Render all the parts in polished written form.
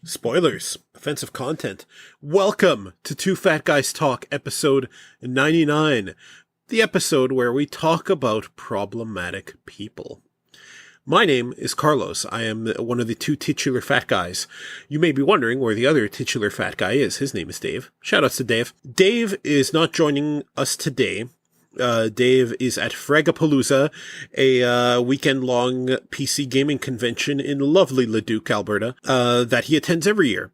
Spoilers. Offensive content. Welcome to Two Fat Guys Talk, episode 99. The episode where we talk about problematic people. My name is Carlos. I am one of the two titular fat guys. You may be wondering where the other titular fat guy is. His name is Dave. Shoutouts to Dave. Dave is not joining us today. Dave is at Fragapalooza, a weekend-long PC gaming convention in lovely Leduc, Alberta, that he attends every year.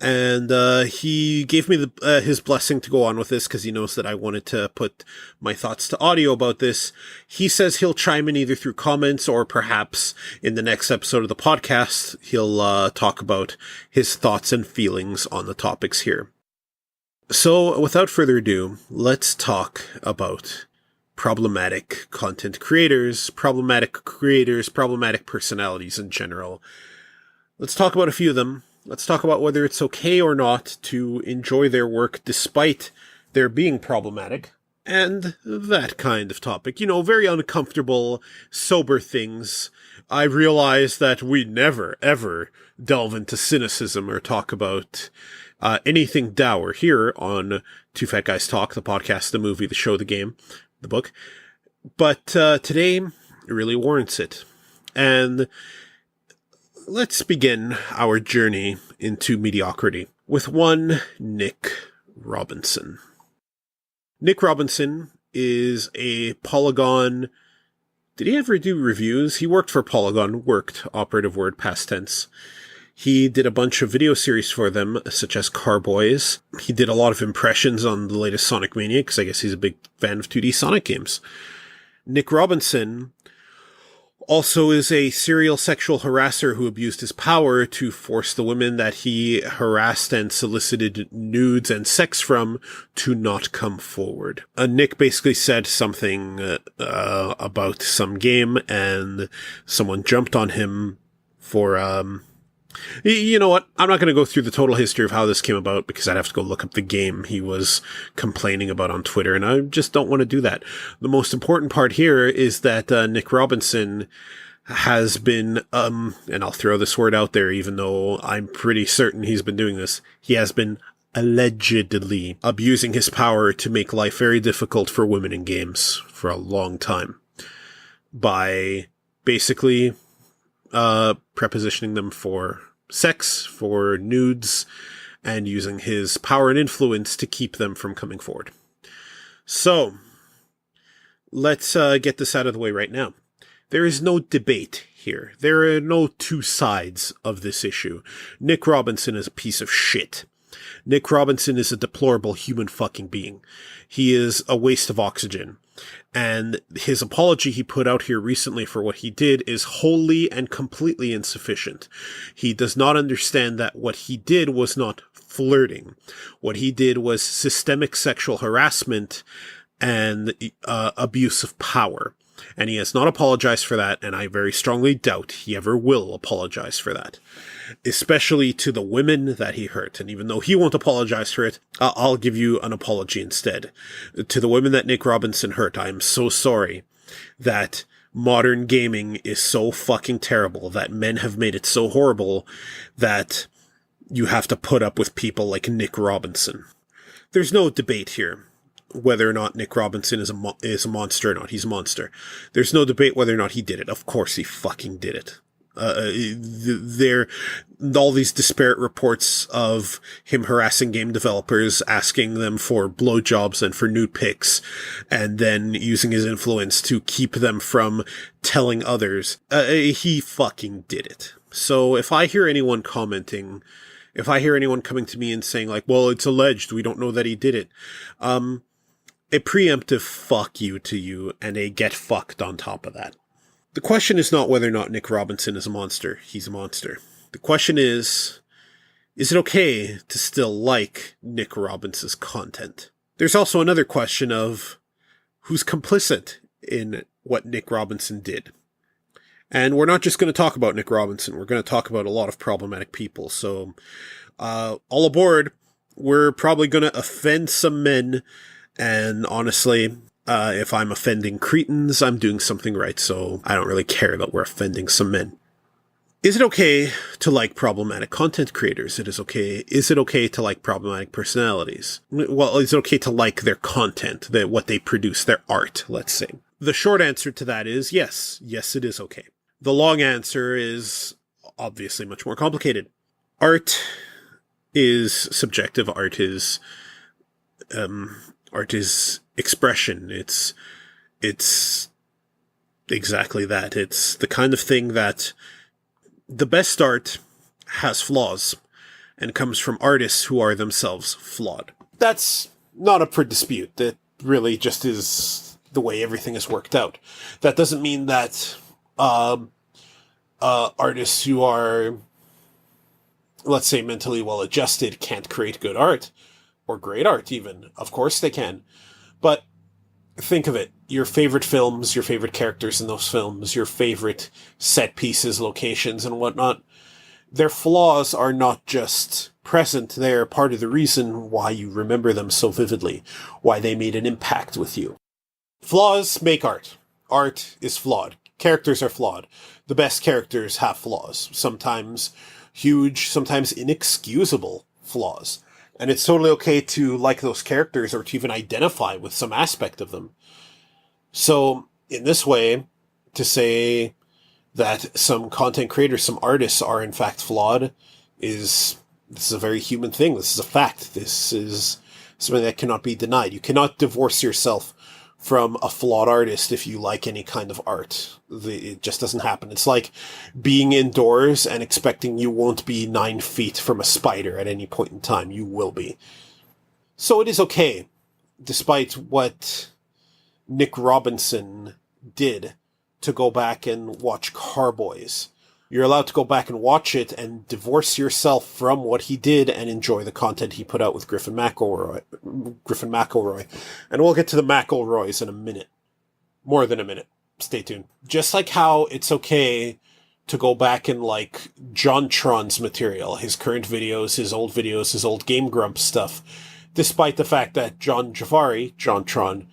And he gave me his blessing to go on with this because he knows that I wanted to put my thoughts to audio about this. He says he'll chime in either through comments or perhaps in the next episode of the podcast, he'll talk about his thoughts and feelings on the topics here. So, without further ado, let's talk about problematic content creators, problematic personalities in general. Let's talk about a few of them. Let's talk about whether it's okay or not to enjoy their work despite their being problematic. And that kind of topic. You know, very uncomfortable, sober things. I realize that we never, ever delve into cynicism or talk about anything dour here on Two Fat Guys Talk, the podcast, the movie, the show, the game, the book. But today, it really warrants it. And let's begin our journey into mediocrity with one Nick Robinson. Nick Robinson is a Polygon. Did he ever do reviews? He worked for Polygon, operative word, past tense. He did a bunch of video series for them, such as Carboys. He did a lot of impressions on the latest Sonic Mania, because I guess he's a big fan of 2D Sonic games. Nick Robinson also is a serial sexual harasser who abused his power to force the women that he harassed and solicited nudes and sex from to not come forward. Nick basically said something about some game, and someone jumped on him for you know what? I'm not going to go through the total history of how this came about because I'd have to go look up the game he was complaining about on Twitter, and I just don't want to do that. The most important part here is that Nick Robinson has been, and I'll throw this word out there even though I'm pretty certain he's been doing this, he has been allegedly abusing his power to make life very difficult for women in games for a long time by basically prepositioning them for sex, for nudes, and using his power and influence to keep them from coming forward. So, let's get this out of the way right now. There is no debate here. There are no two sides of this issue. Nick Robinson is a piece of shit. Nick Robinson is a deplorable human fucking being. He is a waste of oxygen. And his apology he put out here recently for what he did is wholly and completely insufficient. He does not understand that what he did was not flirting. What he did was systemic sexual harassment and abuse of power. And he has not apologized for that, and I very strongly doubt he ever will apologize for that. Especially to the women that he hurt. And even though he won't apologize for it, I'll give you an apology instead. To the women that Nick Robinson hurt, I am so sorry that modern gaming is so fucking terrible, that men have made it so horrible that you have to put up with people like Nick Robinson. There's no debate here whether or not Nick Robinson is a monster or not. He's a monster. There's no debate whether or not he did it. Of course he fucking did it. There, all these disparate reports of him harassing game developers, asking them for blowjobs and for nude pics, and then using his influence to keep them from telling others. He fucking did it. So if I hear anyone commenting, if I hear anyone coming to me and saying like, well, it's alleged, we don't know that he did it, a preemptive fuck you to you and a get fucked on top of that. The question is not whether or not Nick Robinson is a monster. He's a monster. The question is it okay to still like Nick Robinson's content? There's also another question of who's complicit in what Nick Robinson did. And we're not just going to talk about Nick Robinson. We're going to talk about a lot of problematic people. So, all aboard. We're probably going to offend some men. And honestly, if I'm offending cretins, I'm doing something right. So I don't really care that we're offending some men. Is it okay to like problematic content creators? Is it okay to like problematic personalities? Well, is it okay to like their content, what they produce, their art, let's say? The short answer to that is yes. Yes, it is okay. The long answer is obviously much more complicated. Art is subjective. Art is expression. It's exactly that. It's the kind of thing that the best art has flaws and comes from artists who are themselves flawed. That's not up for dispute. That really just is the way everything is worked out. That doesn't mean that artists who are, let's say, mentally well-adjusted can't create good art, or great art even. Of course they can. But think of it. Your favorite films, your favorite characters in those films, your favorite set pieces, locations, and whatnot, their flaws are not just present. They're part of the reason why you remember them so vividly, why they made an impact with you. Flaws make art. Art is flawed. Characters are flawed. The best characters have flaws. Sometimes huge, sometimes inexcusable flaws. And it's totally okay to like those characters or to even identify with some aspect of them. So, in this way, to say that some content creators, some artists are in fact flawed this is a very human thing. This is a fact. This is something that cannot be denied. You cannot divorce yourself from a flawed artist if you like any kind of art. It just doesn't happen. It's like being indoors and expecting you won't be 9 feet from a spider at any point in time. You will be. So it is okay, despite what Nick Robinson did, to go back and watch Carboys. You're allowed to go back and watch it and divorce yourself from what he did and enjoy the content he put out with Griffin McElroy. And we'll get to the McElroys in a minute. More than a minute. Stay tuned. Just like how it's okay to go back and like JonTron's material, his current videos, his old Game Grumps stuff, despite the fact that JonTron,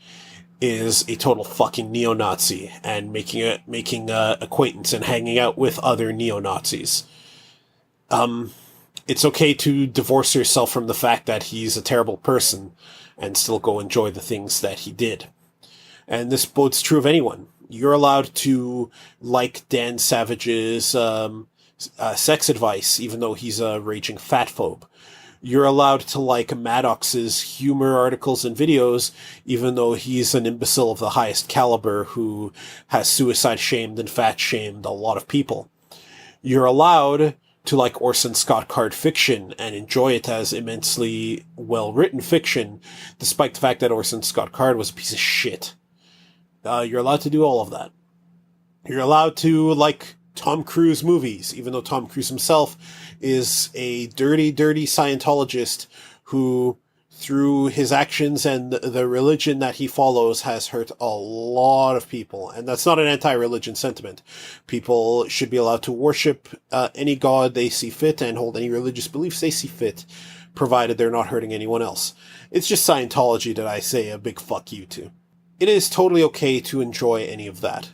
is a total fucking neo-Nazi and making acquaintance and hanging out with other neo-Nazis. It's okay to divorce yourself from the fact that he's a terrible person and still go enjoy the things that he did. And this bodes true of anyone. You're allowed to like Dan Savage's sex advice, even though he's a raging fatphobe. You're allowed to like Maddox's humor articles and videos, even though he's an imbecile of the highest caliber who has suicide shamed and fat shamed a lot of people. You're allowed to like Orson Scott Card fiction and enjoy it as immensely well-written fiction, despite the fact that Orson Scott Card was a piece of shit. You're allowed to do all of that. You're allowed to like Tom Cruise movies, even though Tom Cruise himself is a dirty, dirty Scientologist who, through his actions and the religion that he follows, has hurt a lot of people. And that's not an anti-religion sentiment. People should be allowed to worship any god they see fit and hold any religious beliefs they see fit, provided they're not hurting anyone else. It's just Scientology that I say a big fuck you to. It is totally okay to enjoy any of that.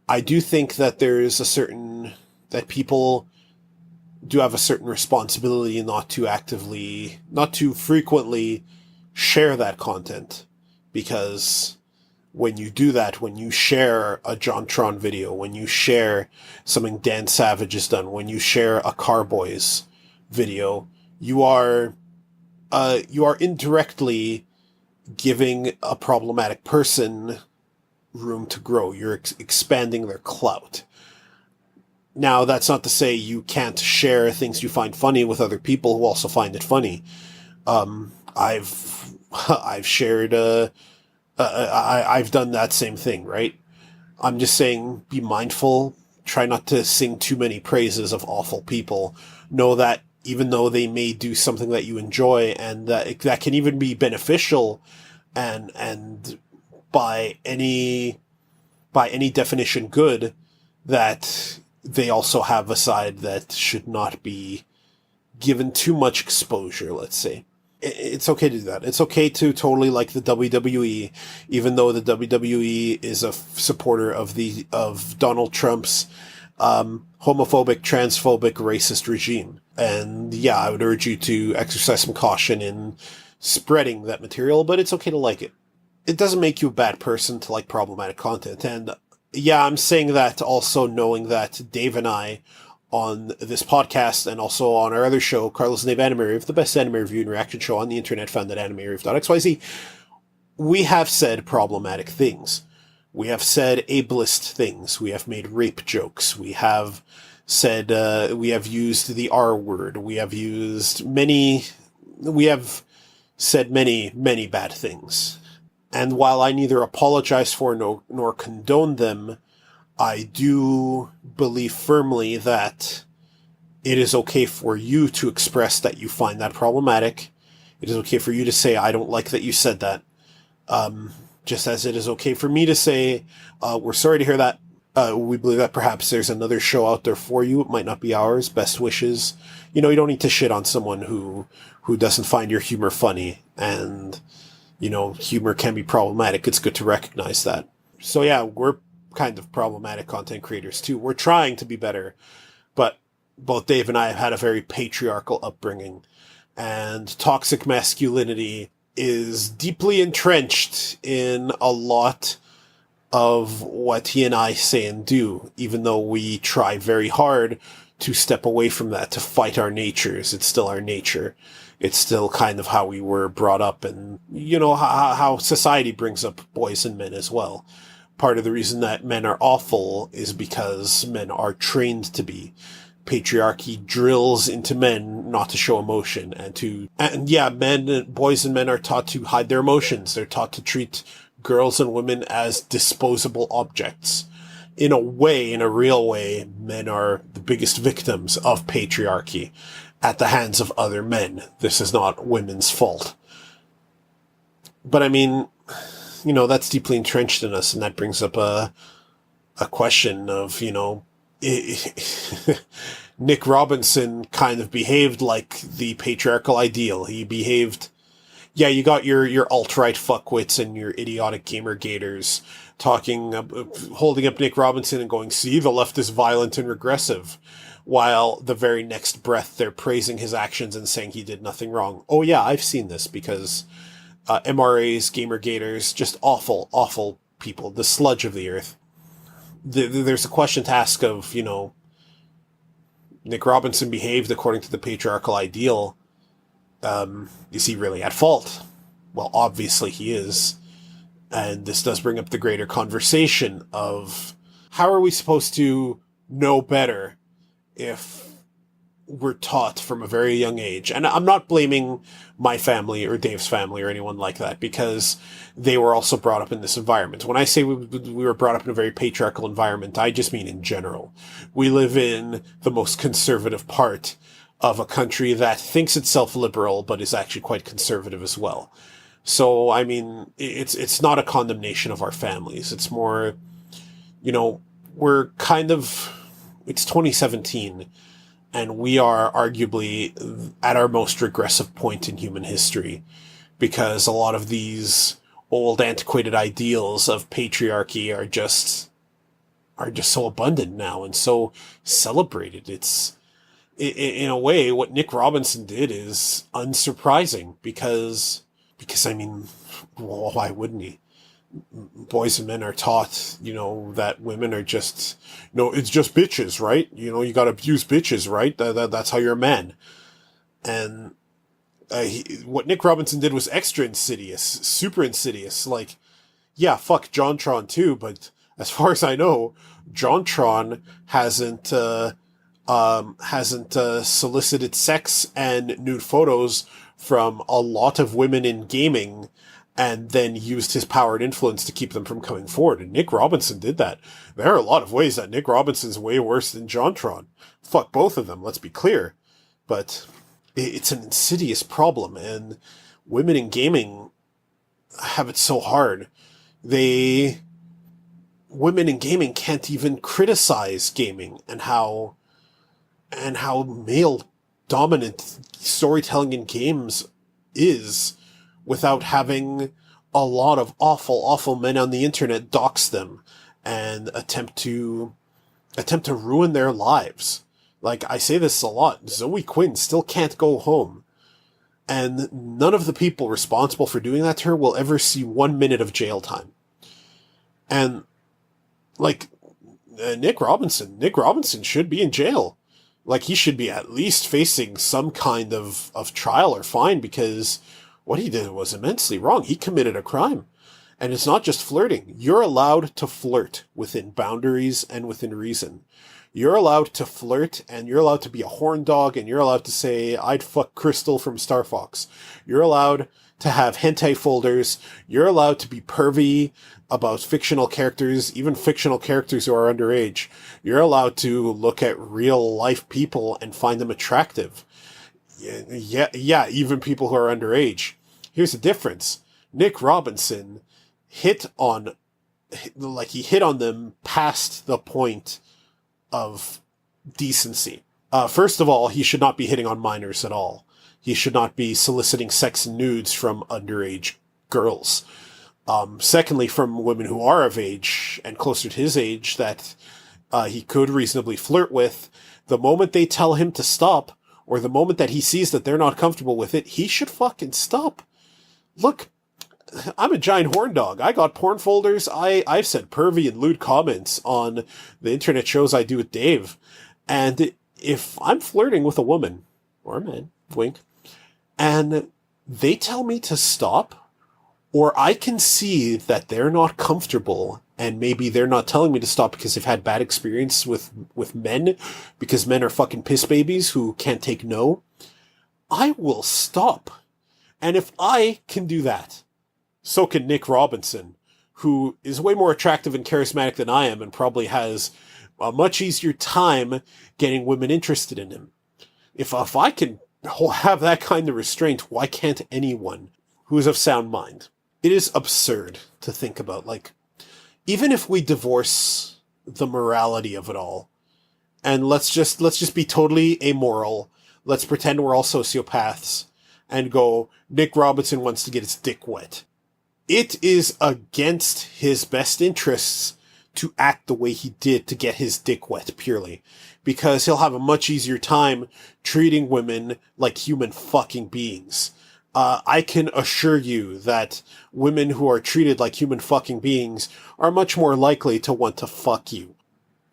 I do think that that people do have a certain responsibility not to frequently share that content. Because when you do that, when you share a JonTron video, when you share something Dan Savage has done, when you share a Carboys video, you are indirectly giving a problematic person room to grow. You're expanding their clout. Now, that's not to say you can't share things you find funny with other people who also find it funny. I've shared, I've done that same thing, right? I'm just saying, be mindful. Try not to sing too many praises of awful people. Know that even though they may do something that you enjoy and that can even be beneficial and by any definition good, that they also have a side that should not be given too much exposure, let's say. It's okay to do that. It's okay to totally like the WWE, even though the WWE is a supporter of Donald Trump's homophobic, transphobic, racist regime. And yeah, I would urge you to exercise some caution in spreading that material, but it's okay to like it. It doesn't make you a bad person to like problematic content. And yeah, I'm saying that also knowing that Dave and I on this podcast and also on our other show, Carlos and Dave Anime Review, the best anime review and reaction show on the internet found at animereview.xyz, we have said problematic things. We have said ableist things. We have made rape jokes. We have said, we have used the R word. We have said many, many bad things. And while I neither apologize for nor condone them, I do believe firmly that it is okay for you to express that you find that problematic. It is okay for you to say, I don't like that you said that. Just as it is okay for me to say, we're sorry to hear that. We believe that perhaps there's another show out there for you. It might not be ours. Best wishes. You don't need to shit on someone who doesn't find your humor funny. And, humor can be problematic. It's good to recognize that. So yeah, we're kind of problematic content creators too. We're trying to be better, but both Dave and I have had a very patriarchal upbringing, and toxic masculinity is deeply entrenched in a lot of what he and I say and do, even though we try very hard to step away from that, to fight our natures. It's still our nature. It's still kind of how we were brought up, and, how society brings up boys and men as well. Part of the reason that men are awful is because men are trained to be. Patriarchy drills into men not to show emotion boys and men are taught to hide their emotions. They're taught to treat girls and women as disposable objects. In a real way, men are the biggest victims of patriarchy at the hands of other men. This is not women's fault. But I mean, that's deeply entrenched in us, and that brings up a question of, Nick Robinson kind of behaved like the patriarchal ideal. He behaved, you got your alt-right fuckwits and your idiotic gamer gators holding up Nick Robinson and going, see, the left is violent and regressive, while the very next breath they're praising his actions and saying he did nothing wrong. Oh yeah, I've seen this, because MRAs, gamer gators, just awful, awful people, the sludge of the earth. There's a question to ask of, Nick Robinson behaved according to the patriarchal ideal. Is he really at fault? Well, obviously he is. And this does bring up the greater conversation of how are we supposed to know better if we're taught from a very young age. And I'm not blaming my family or Dave's family or anyone like that, because they were also brought up in this environment. When I say we were brought up in a very patriarchal environment, I just mean in general. We live in the most conservative part of a country that thinks itself liberal, but is actually quite conservative as well. So, I mean, it's not a condemnation of our families. It's more, we're kind of, it's 2017, and we are arguably at our most regressive point in human history, because a lot of these old antiquated ideals of patriarchy are just so abundant now and so celebrated. It's, in a way, what Nick Robinson did is unsurprising, because I mean, well, why wouldn't he? Boys and men are taught, that women are just, it's just bitches, right? You gotta abuse bitches, right? That's how you're a man. And what Nick Robinson did was extra insidious, super insidious. Like, yeah, fuck JonTron too, but as far as I know, JonTron hasn't solicited sex and nude photos from a lot of women in gaming and then used his power and influence to keep them from coming forward. And Nick Robinson did that. There are a lot of ways that Nick Robinson's way worse than JonTron. Fuck both of them, let's be clear. But it's an insidious problem, and women in gaming have it so hard. Women in gaming can't even criticize gaming and how male dominant storytelling in games is, without having a lot of awful, awful men on the internet dox them and attempt to attempt to ruin their lives. Like, I say this a lot, Zoe Quinn still can't go home. And none of the people responsible for doing that to her will ever see 1 minute of jail time. And, like, Nick Robinson should be in jail. Like, he should be at least facing some kind of trial or fine, because what he did was immensely wrong. He committed a crime. And it's not just flirting. You're allowed to flirt within boundaries and within reason. You're allowed to flirt, and you're allowed to be a horn dog, and you're allowed to say, I'd fuck Crystal from Star Fox. You're allowed to have hentai folders. You're allowed to be pervy about fictional characters, even fictional characters who are underage. You're allowed to look at real life people and find them attractive. Yeah, even people who are underage. Here's the difference. Nick Robinson hit on them past the point of decency. First of all, he should not be hitting on minors at all. He should not be soliciting sex and nudes from underage girls. Secondly, from women who are of age and closer to his age that he could reasonably flirt with. The moment they tell him to stop, or the moment that he sees that they're not comfortable with it, he should fucking stop. Look, I'm a giant horn dog. I got porn folders. I've said pervy and lewd comments on the internet shows I do with Dave. And if I'm flirting with a woman, or a man, wink, and they tell me to stop, or I can see that they're not comfortable, and maybe they're not telling me to stop because they've had bad experience with men, because men are fucking piss babies who can't take no, I will stop. And if I can do that, so can Nick Robinson, who is way more attractive and charismatic than I am, and probably has a much easier time getting women interested in him. If I can have that kind of restraint, why can't anyone who is of sound mind? It is absurd to think about, like, even if we divorce the morality of it all, and let's just be totally amoral, let's pretend we're all sociopaths, and go, Nick Robinson wants to get his dick wet. It is against his best interests to act the way he did to get his dick wet, purely. Because he'll have a much easier time treating women like human fucking beings. I can assure you that women who are treated like human fucking beings are much more likely to want to fuck you.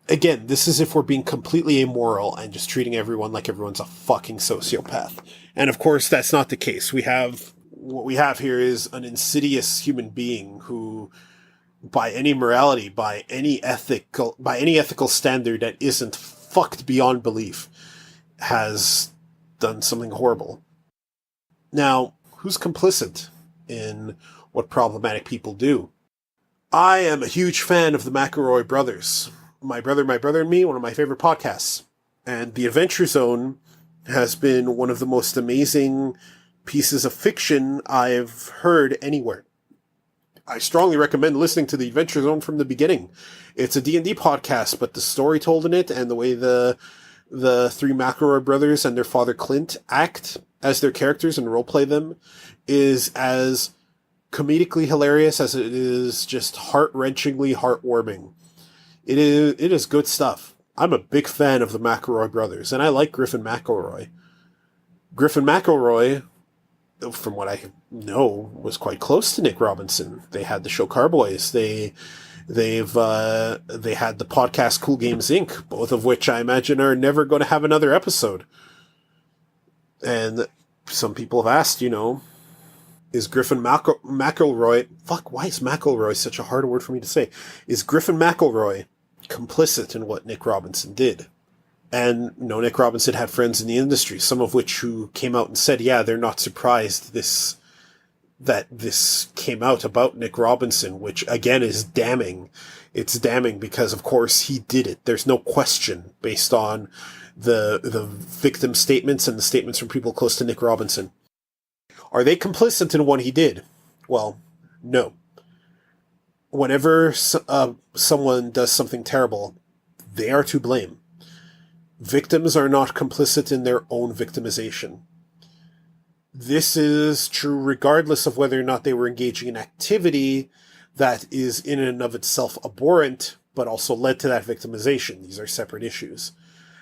Again, this is if we're being completely amoral and just treating everyone like everyone's a fucking sociopath. And of course, that's not the case. What we have here is an insidious human being who, by any morality, by any ethical standard that isn't fucked beyond belief, has done something horrible. Now, who's complicit in what problematic people do? I am a huge fan of the McElroy brothers. My Brother and Me, one of my favorite podcasts. And The Adventure Zone has been one of the most amazing pieces of fiction I've heard anywhere. I strongly recommend listening to The Adventure Zone from the beginning. It's a D&D podcast, but the story told in it and the way the three McElroy brothers and their father Clint act as their characters and roleplay them is as comedically hilarious as it is just heart-wrenchingly heartwarming. It is good stuff. I'm a big fan of the McElroy brothers, and I like Griffin McElroy. Griffin McElroy, from what I know, was quite close to Nick Robinson. They had the show Carboys. They had the podcast Cool Games Inc., both of which I imagine are never going to have another episode. And some people have asked, is Griffin McElroy... Fuck, why is McElroy such a hard word for me to say? Is Griffin McElroy complicit in what Nick Robinson did? And Nick Robinson had friends in the industry, some of which who came out and said, yeah, they're not surprised that this came out about Nick Robinson, which again is damning. It's damning because, of course, he did it. There's no question based on the victim statements and the statements from people close to Nick Robinson. Are they complicit in what he did? Well, no. Whenever someone does something terrible, they are to blame. Victims are not complicit in their own victimization. This is true regardless of whether or not they were engaging in activity that is in and of itself abhorrent but also led to that victimization. These are separate issues.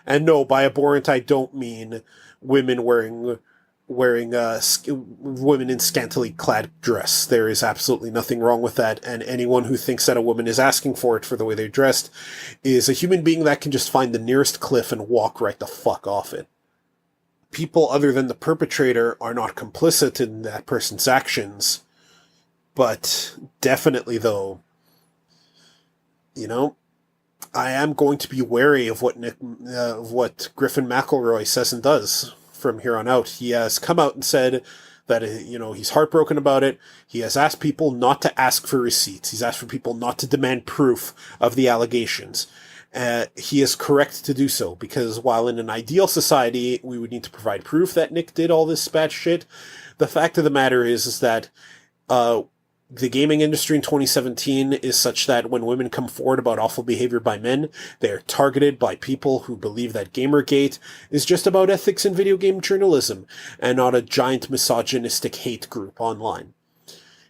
And no, by abhorrent, I don't mean women wearing women in scantily clad dress. There is absolutely nothing wrong with that, and anyone who thinks that a woman is asking for it for the way they're dressed is a human being that can just find the nearest cliff and walk right the fuck off it. People other than the perpetrator are not complicit in that person's actions, but definitely, though, I am going to be wary of what Griffin McElroy says and does from here on out. He has come out and said that, he's heartbroken about it. He has asked people not to ask for receipts. He's asked for people not to demand proof of the allegations. He is correct to do so, because while in an ideal society, we would need to provide proof that Nick did all this bad shit, the fact of the matter is that, the gaming industry in 2017 is such that when women come forward about awful behavior by men, they are targeted by people who believe that Gamergate is just about ethics in video game journalism and not a giant misogynistic hate group online.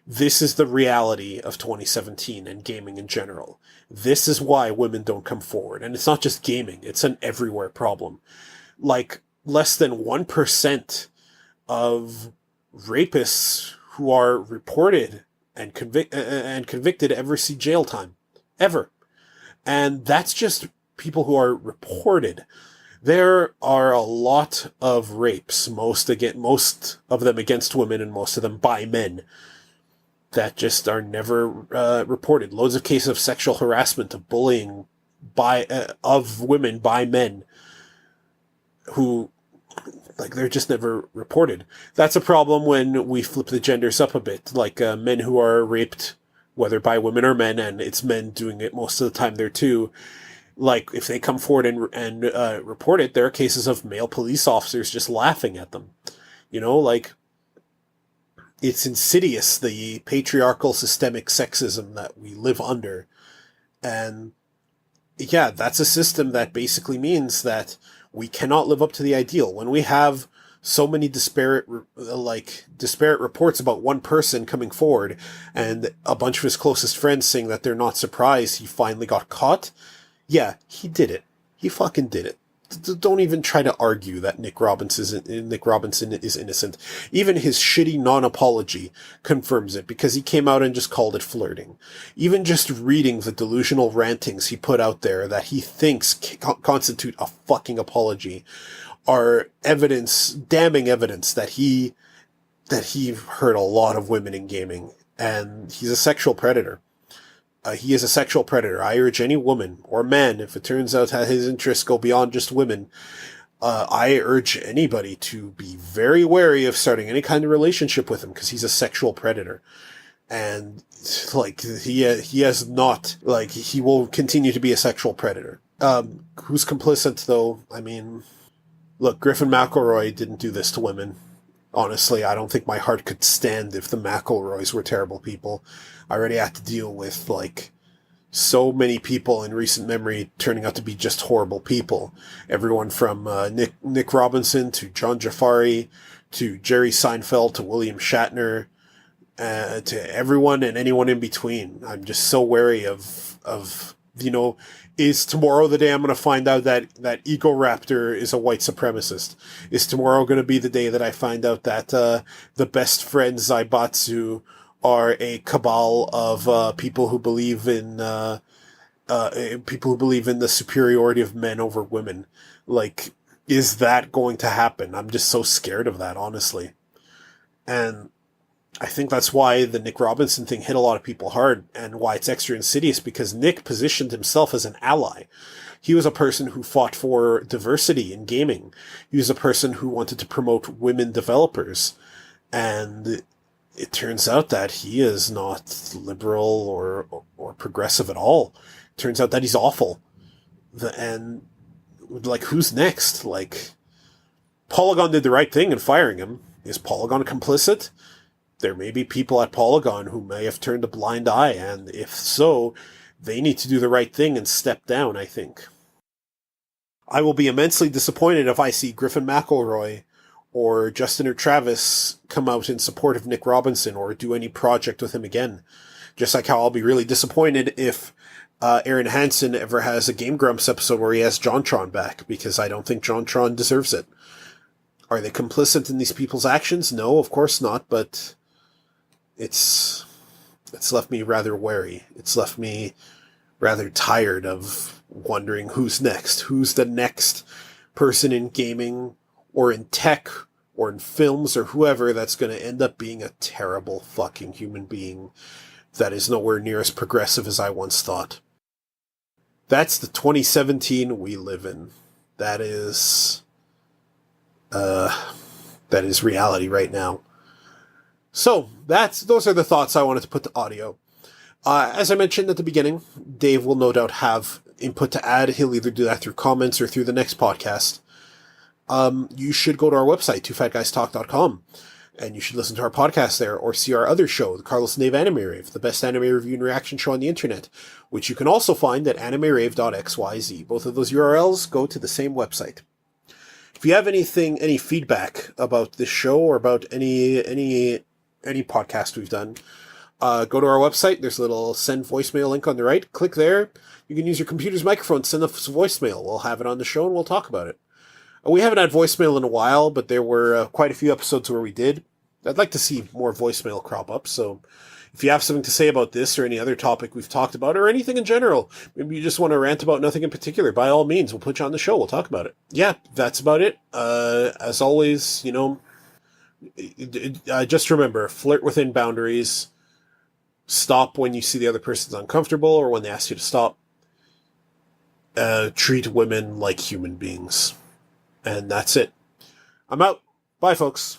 This is the reality of 2017 and gaming in general. This is why women don't come forward. And it's not just gaming, it's an everywhere problem. Like, less than 1% of rapists who are reported and convicted ever see jail time. Ever. And that's just people who are reported. There are a lot of rapes, most of them against women and most of them by men, that just are never reported. Loads of cases of sexual harassment, of bullying of women by men who, they're just never reported. That's a problem when we flip the genders up a bit, men who are raped, whether by women or men, and it's men doing it most of the time there too. If they come forward and report it, there are cases of male police officers just laughing at them. It's insidious, the patriarchal systemic sexism that we live under. And yeah, that's a system that basically means that we cannot live up to the ideal. When we have so many disparate reports about one person coming forward and a bunch of his closest friends saying that they're not surprised he finally got caught, yeah, he did it. He fucking did it. Don't even try to argue that Nick Robinson is innocent. Even his shitty non-apology confirms it, because he came out and just called it flirting. Even just reading the delusional rantings he put out there that he thinks constitute a fucking apology are damning evidence that he hurt a lot of women in gaming, and he's a sexual predator. He is a sexual predator. I urge any woman or man, if it turns out that his interests go beyond just women, I urge anybody to be very wary of starting any kind of relationship with him, because he's a sexual predator. And, he will continue to be a sexual predator. Who's complicit, though? I mean, look, Griffin McElroy didn't do this to women. Honestly, I don't think my heart could stand if the McElroys were terrible people. I already had to deal with, so many people in recent memory turning out to be just horrible people. Everyone from Nick Robinson to John Jafari to Jerry Seinfeld to William Shatner, to everyone and anyone in between. I'm just so wary of is tomorrow the day I'm going to find out that Ego Raptor is a white supremacist? Is tomorrow going to be the day that I find out that the best friend Zaibatsu are a cabal of people who believe in the superiority of men over women? Is that going to happen? I'm just so scared of that, honestly. And I think that's why the Nick Robinson thing hit a lot of people hard, and why it's extra insidious, because Nick positioned himself as an ally. He was a person who fought for diversity in gaming. He was a person who wanted to promote women developers. And it turns out that he is not liberal or progressive at all. It turns out that he's awful. Who's next? Polygon did the right thing in firing him. Is Polygon complicit? There may be people at Polygon who may have turned a blind eye, and if so, they need to do the right thing and step down, I think. I will be immensely disappointed if I see Griffin McElroy or Justin or Travis come out in support of Nick Robinson or do any project with him again. Just like how I'll be really disappointed if Aaron Hansen ever has a Game Grumps episode where he has JonTron back, because I don't think JonTron deserves it. Are they complicit in these people's actions? No, of course not, but it's left me rather wary. It's left me rather tired of wondering who's next. Who's the next person in gaming or in tech or in films or whoever that's going to end up being a terrible fucking human being that is nowhere near as progressive as I once thought. That's the 2017 we live in. That is reality right now. So those are the thoughts I wanted to put to audio. As I mentioned at the beginning, Dave will no doubt have input to add. He'll either do that through comments or through the next podcast. You should go to our website, twofatguystalk.com, and you should listen to our podcast there, or see our other show, the Carlos and Dave Anime Rave, the best anime review and reaction show on the internet, which you can also find at animerave.xyz. Both of those URLs go to the same website. If you have any feedback about this show or about any podcast we've done, go to our website. There's a little send voicemail link on the right. Click there. You can use your computer's microphone, send us a voicemail. We'll have it on the show and we'll talk about it. We haven't had voicemail in a while, but there were quite a few episodes where we did. I'd like to see more voicemail crop up, so if you have something to say about this or any other topic we've talked about, or anything in general, maybe you just want to rant about nothing in particular, by all means, we'll put you on the show, we'll talk about it. Yeah, that's about it. As always, just remember, flirt within boundaries. Stop when you see the other person's uncomfortable or when they ask you to stop. Treat women like human beings. And that's it. I'm out. Bye, folks.